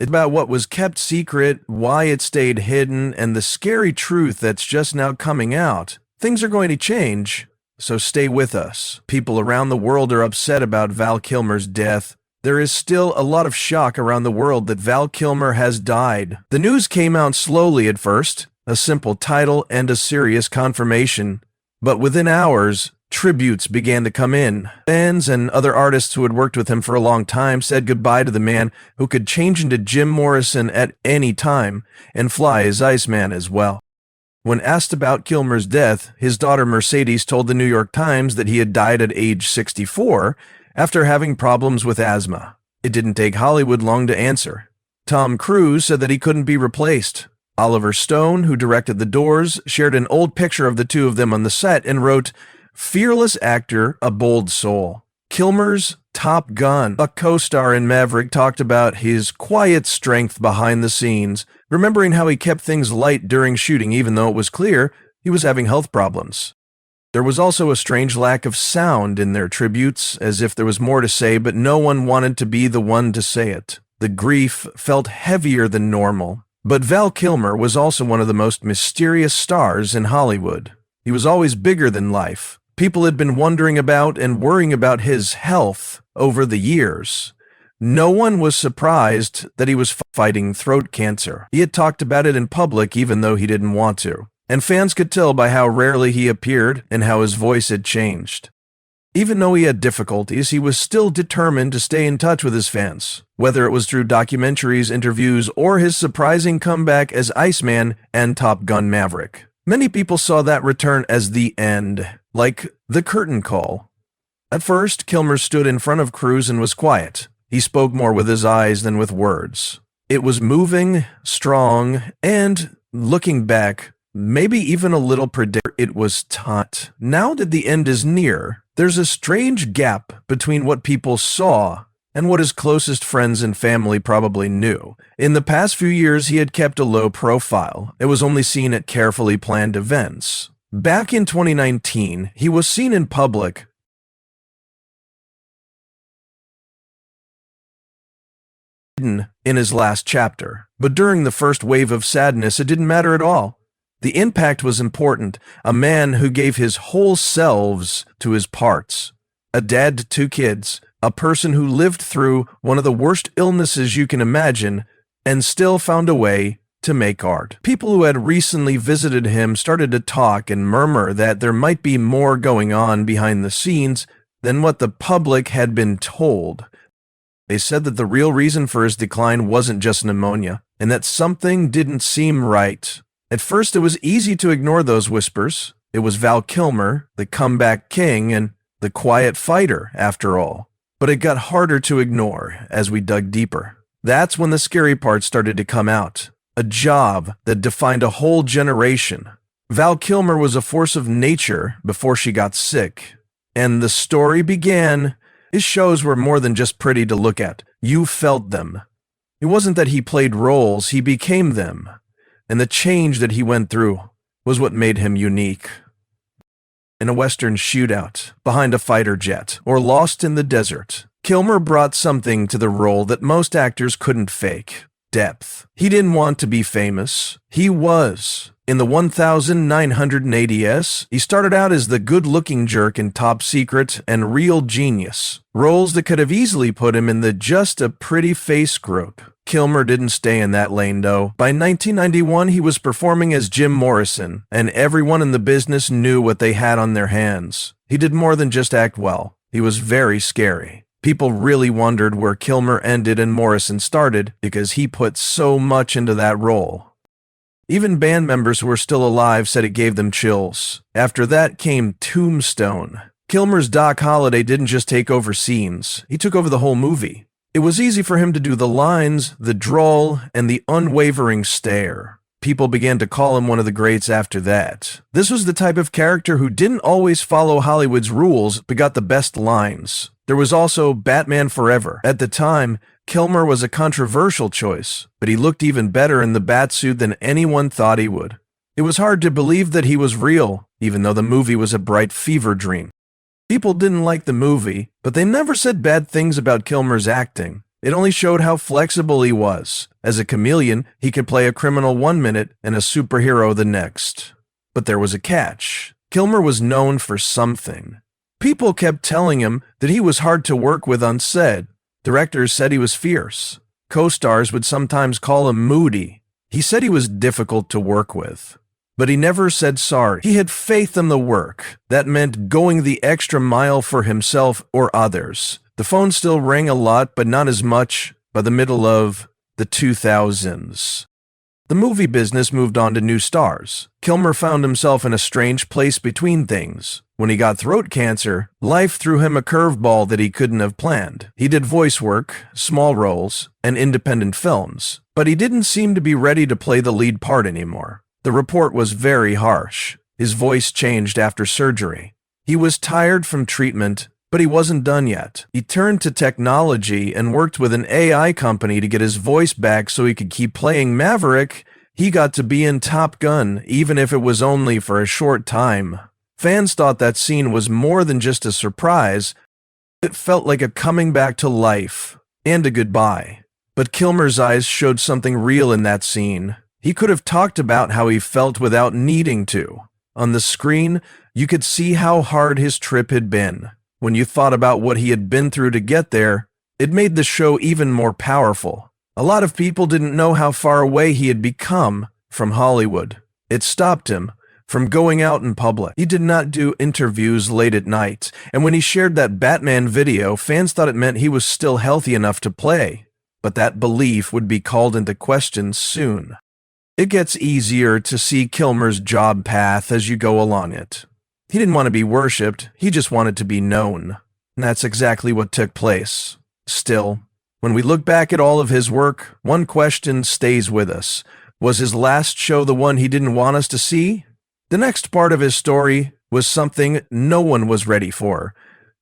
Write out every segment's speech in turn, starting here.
It's about what was kept secret, why it stayed hidden, and the scary truth that's just now coming out. Things are going to change, so stay with us. People around the world are upset about Val Kilmer's death. There is still a lot of shock around the world that Val Kilmer has died. The news came out slowly at first, a simple title and a serious confirmation. But within hours, tributes began to come in. Fans and other artists who had worked with him for a long time said goodbye to the man who could change into Jim Morrison at any time and fly as Iceman as well. When asked about Kilmer's death, his daughter Mercedes told the New York Times that he had died at age 64 after having problems with asthma. It didn't take Hollywood long to answer. Tom Cruise said that he couldn't be replaced. Oliver Stone, who directed The Doors, shared an old picture of the two of them on the set and wrote, "Fearless actor, a bold soul." Kilmer's Top Gun, a co-star in Maverick, talked about his quiet strength behind the scenes, remembering how he kept things light during shooting even though it was clear he was having health problems. There was also a strange lack of sound in their tributes, as if there was more to say, but no one wanted to be the one to say it. The grief felt heavier than normal. But Val Kilmer was also one of the most mysterious stars in Hollywood. He was always bigger than life. People had been wondering about and worrying about his health over the years. No one was surprised that he was fighting throat cancer. He had talked about it in public even though he didn't want to. And fans could tell by how rarely he appeared and how his voice had changed. Even though he had difficulties, he was still determined to stay in touch with his fans, whether it was through documentaries, interviews, or his surprising comeback as Iceman and Top Gun Maverick. Many people saw that return as the end, like the curtain call. At first, Kilmer stood in front of Cruise and was quiet. He spoke more with his eyes than with words. It was moving, strong, and, looking back, maybe even a little predictable. It was taut. Now that the end is near, there's a strange gap between what people saw and what his closest friends and family probably knew. In the past few years, he had kept a low profile. It was only seen at carefully planned events. Back in 2019, he was seen in public in his last chapter. But during the first wave of sadness, it didn't matter at all. The impact was important, a man who gave his whole selves to his parts. A dad to 2 kids, a person who lived through one of the worst illnesses you can imagine and still found a way to make art. People who had recently visited him started to talk and murmur that there might be more going on behind the scenes than what the public had been told. They said that the real reason for his decline wasn't just pneumonia, and that something didn't seem right. At first, it was easy to ignore those whispers. It was Val Kilmer, the comeback king, and the quiet fighter, after all. But it got harder to ignore as we dug deeper. That's when the scary part started to come out. A job that defined a whole generation. Val Kilmer was a force of nature before she got sick. And the story began. His shows were more than just pretty to look at. You felt them. It wasn't that he played roles, he became them. And the change that he went through was what made him unique. In a Western shootout, behind a fighter jet, or lost in the desert, Kilmer brought something to the role that most actors couldn't fake: depth. He didn't want to be famous. He was. In the 1980s, he started out as the good-looking jerk in Top Secret and Real Genius, roles that could have easily put him in the just a pretty face group. Kilmer didn't stay in that lane, though. By 1991, he was performing as Jim Morrison, and everyone in the business knew what they had on their hands. He did more than just act well. He was very scary. People really wondered where Kilmer ended and Morrison started because he put so much into that role. Even band members who were still alive said it gave them chills. After that came Tombstone. Kilmer's Doc Holliday didn't just take over scenes, he took over the whole movie. It was easy for him to do the lines, the drawl, and the unwavering stare. People began to call him one of the greats after that. This was the type of character who didn't always follow Hollywood's rules, but got the best lines. There was also Batman Forever. At the time, Kilmer was a controversial choice, but he looked even better in the Batsuit than anyone thought he would. It was hard to believe that he was real, even though the movie was a bright fever dream. People didn't like the movie, but they never said bad things about Kilmer's acting. It only showed how flexible he was. As a chameleon, he could play a criminal one minute and a superhero the next. But there was a catch. Kilmer was known for something. People kept telling him that he was hard to work with on set. Directors said he was fierce. Co-stars would sometimes call him moody. He said he was difficult to work with. But he never said sorry. He had faith in the work. That meant going the extra mile for himself or others. The phone still rang a lot, but not as much by the middle of the 2000s. The movie business moved on to new stars. Kilmer found himself in a strange place between things. When he got throat cancer, life threw him a curveball that he couldn't have planned. He did voice work, small roles, and independent films, but he didn't seem to be ready to play the lead part anymore. The report was very harsh. His voice changed after surgery. He was tired from treatment, but he wasn't done yet. He turned to technology and worked with an AI company to get his voice back so he could keep playing Maverick. He got to be in Top Gun, even if it was only for a short time. Fans thought that scene was more than just a surprise. It felt like a coming back to life and a goodbye. But Kilmer's eyes showed something real in that scene. He could have talked about how he felt without needing to. On the screen, you could see how hard his trip had been. When you thought about what he had been through to get there, it made the show even more powerful. A lot of people didn't know how far away he had become from Hollywood. It stopped him from going out in public. He did not do interviews late at night, and when he shared that Batman video, fans thought it meant he was still healthy enough to play. But that belief would be called into question soon. It gets easier to see Kilmer's job path as you go along it. He didn't want to be worshipped, he just wanted to be known. And that's exactly what took place. Still, when we look back at all of his work, one question stays with us. Was his last show the one he didn't want us to see? The next part of his story was something no one was ready for.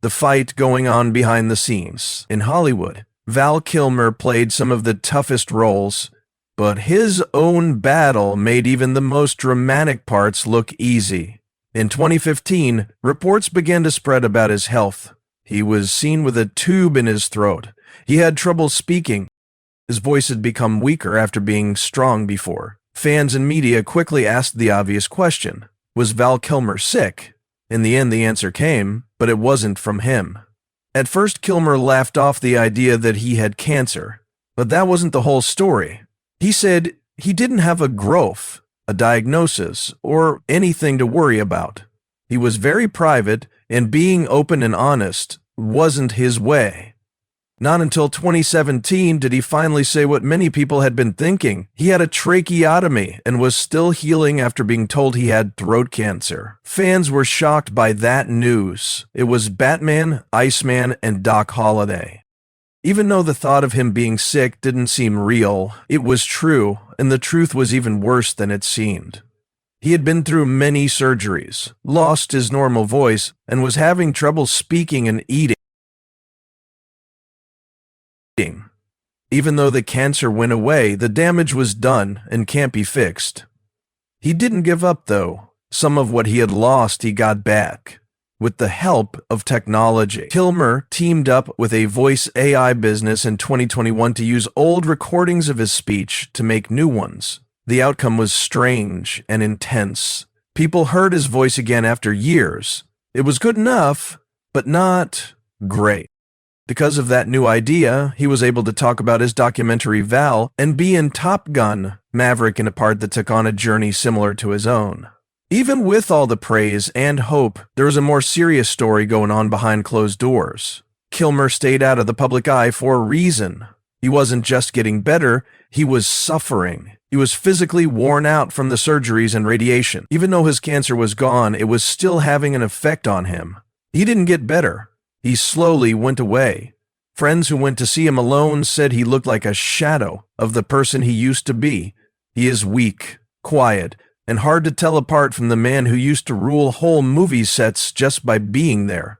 The fight going on behind the scenes. In Hollywood, Val Kilmer played some of the toughest roles, but his own battle made even the most dramatic parts look easy. In 2015, reports began to spread about his health. He was seen with a tube in his throat. He had trouble speaking. His voice had become weaker after being strong before. Fans and media quickly asked the obvious question. Was Val Kilmer sick? In the end, the answer came, but it wasn't from him. At first, Kilmer laughed off the idea that he had cancer, but that wasn't the whole story. He said he didn't have a growth, a diagnosis, or anything to worry about. He was very private, and being open and honest wasn't his way. Not until 2017 did he finally say what many people had been thinking. He had a tracheotomy and was still healing after being told he had throat cancer. Fans were shocked by that news. It was Batman, Iceman, and Doc Holliday. Even though the thought of him being sick didn't seem real, it was true, and the truth was even worse than it seemed. He had been through many surgeries, lost his normal voice, and was having trouble speaking and eating. Even though the cancer went away, the damage was done and can't be fixed. He didn't give up, though. Some of what he had lost he got back. With the help of technology, Kilmer teamed up with a voice AI business in 2021 to use old recordings of his speech to make new ones. The outcome was strange and intense. People heard his voice again after years. It was good enough, but not great. Because of that new idea, he was able to talk about his documentary Val and be in Top Gun, Maverick, in a part that took on a journey similar to his own. Even with all the praise and hope, there was a more serious story going on behind closed doors. Kilmer stayed out of the public eye for a reason. He wasn't just getting better, he was suffering. He was physically worn out from the surgeries and radiation. Even though his cancer was gone, it was still having an effect on him. He didn't get better. He slowly went away. Friends who went to see him alone said he looked like a shadow of the person he used to be. He is weak, quiet, and hard to tell apart from the man who used to rule whole movie sets just by being there.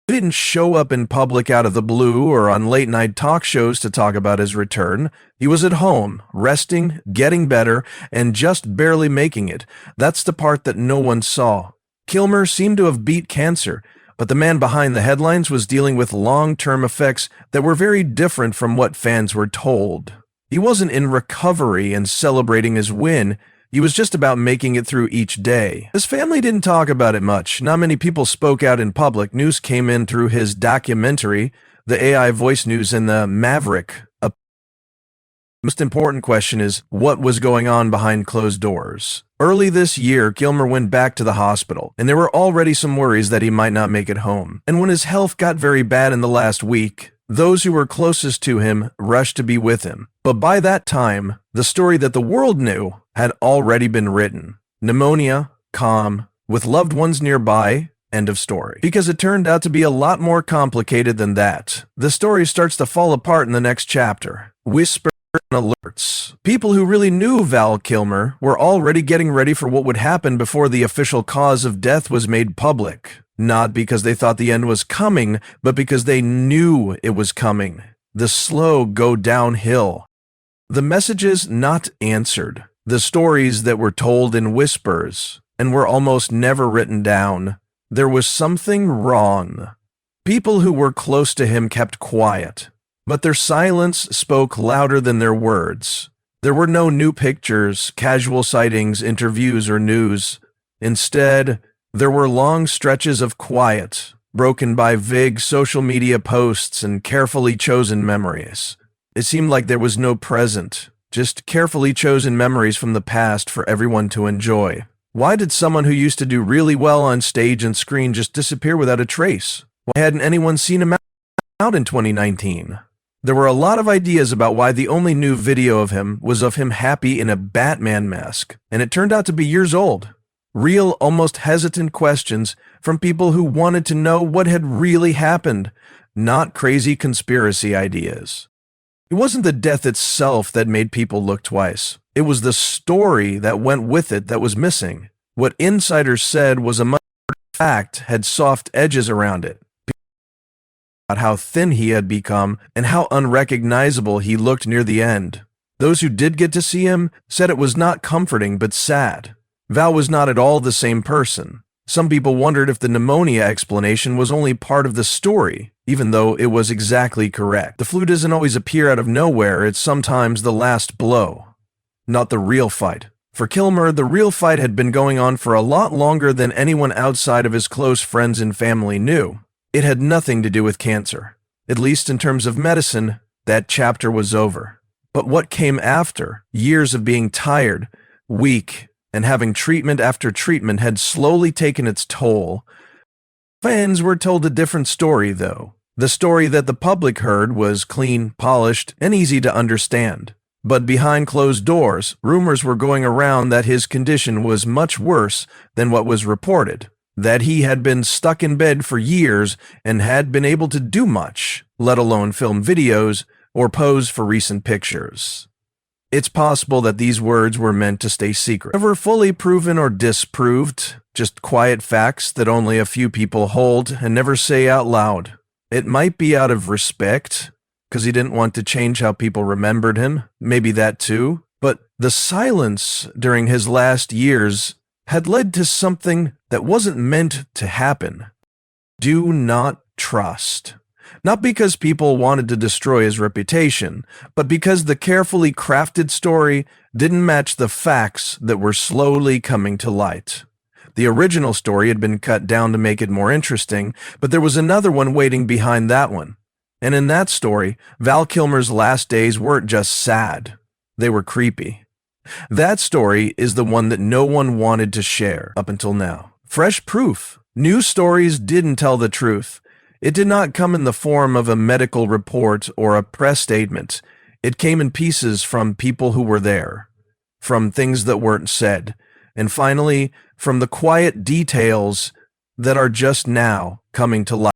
He didn't show up in public out of the blue or on late-night talk shows to talk about his return. He was at home, resting, getting better, and just barely making it. That's the part that no one saw. Kilmer seemed to have beat cancer, But the man behind the headlines was dealing with long-term effects that were very different from what fans were told. He wasn't in recovery and celebrating his win. He was just about making it through each day. His family didn't talk about it much. Not many people spoke out in public. News came in through his documentary, the AI voice news, and the Maverick. The most important question is, what was going on behind closed doors? Early this year, Kilmer went back to the hospital, and there were already some worries that he might not make it home. And when his health got very bad in the last week, those who were closest to him rushed to be with him. But by that time, the story that the world knew had already been written. Pneumonia, calm, with loved ones nearby, end of story. Because it turned out to be a lot more complicated than that. The story starts to fall apart in the next chapter. Whisper and alerts. People who really knew Val Kilmer were already getting ready for what would happen before the official cause of death was made public. Not because they thought the end was coming, but because they knew it was coming. The slow go downhill. The messages not answered. The stories that were told in whispers and were almost never written down. There was something wrong. People who were close to him kept quiet, but their silence spoke louder than their words. There were no new pictures, casual sightings, interviews, or news. Instead, there were long stretches of quiet, broken by vague social media posts and carefully chosen memories. It seemed like there was no present, just carefully chosen memories from the past for everyone to enjoy. Why did someone who used to do really well on stage and screen just disappear without a trace? Why hadn't anyone seen him out in 2019? There were a lot of ideas about why the only new video of him was of him happy in a Batman mask, and it turned out to be years old. Real, almost hesitant questions from people who wanted to know what had really happened, not crazy conspiracy ideas. It wasn't the death itself that made people look twice. It was the story that went with it that was missing. What insiders said was a murder fact had soft edges around it. About how thin he had become and how unrecognizable he looked near the end. Those who did get to see him said it was not comforting but sad. Val was not at all the same person. Some people wondered if the pneumonia explanation was only part of the story, even though it was exactly correct. The flu doesn't always appear out of nowhere, it's sometimes the last blow. Not the real fight. For Kilmer, the real fight had been going on for a lot longer than anyone outside of his close friends and family knew. It had nothing to do with cancer. At least in terms of medicine, that chapter was over. But what came after, years of being tired, weak, and having treatment after treatment had slowly taken its toll. Fans were told a different story, though. The story that the public heard was clean, polished, and easy to understand. But behind closed doors, rumors were going around that his condition was much worse than what was reported, that he had been stuck in bed for years and had been able to do much, let alone film videos or pose for recent pictures. It's possible that these words were meant to stay secret, never fully proven or disproved, just quiet facts that only a few people hold and never say out loud. It might be out of respect, because he didn't want to change how people remembered him, maybe that too, but the silence during his last years had led to something that wasn't meant to happen. Do not trust. Not because people wanted to destroy his reputation, but because the carefully crafted story didn't match the facts that were slowly coming to light. The original story had been cut down to make it more interesting, but there was another one waiting behind that one. And in that story, Val Kilmer's last days weren't just sad. They were creepy. That story is the one that no one wanted to share up until now. Fresh proof. News stories didn't tell the truth. It did not come in the form of a medical report or a press statement. It came in pieces from people who were there, from things that weren't said, and finally, from the quiet details that are just now coming to light.